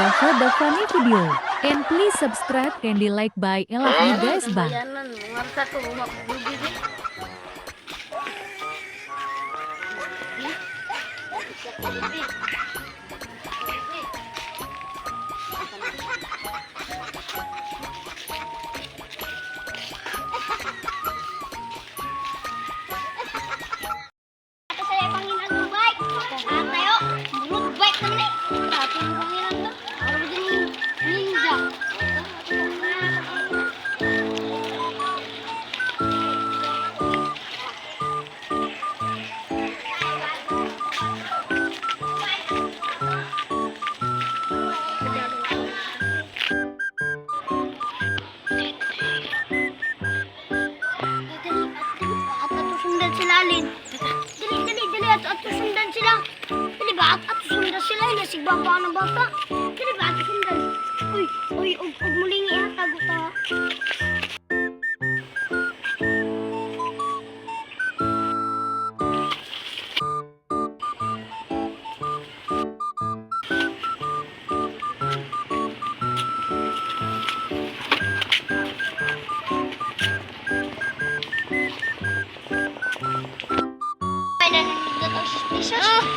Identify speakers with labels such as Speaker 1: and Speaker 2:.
Speaker 1: here for the funny video. And please subscribe and di like by I love you guys ba.
Speaker 2: Bayanan, ngarsa ko magbubig.
Speaker 3: Saya pangilan ng bike. Tayo, bulog bike na ni. Ating pangilan to. Orang din ninja. Sundan sila Alin. Dili at sundan sila. Dili ba at sundan sila ila sigbaba ng bata. Dili ba at sundan. Uy, og mulingi ha tago ta. Suspicious.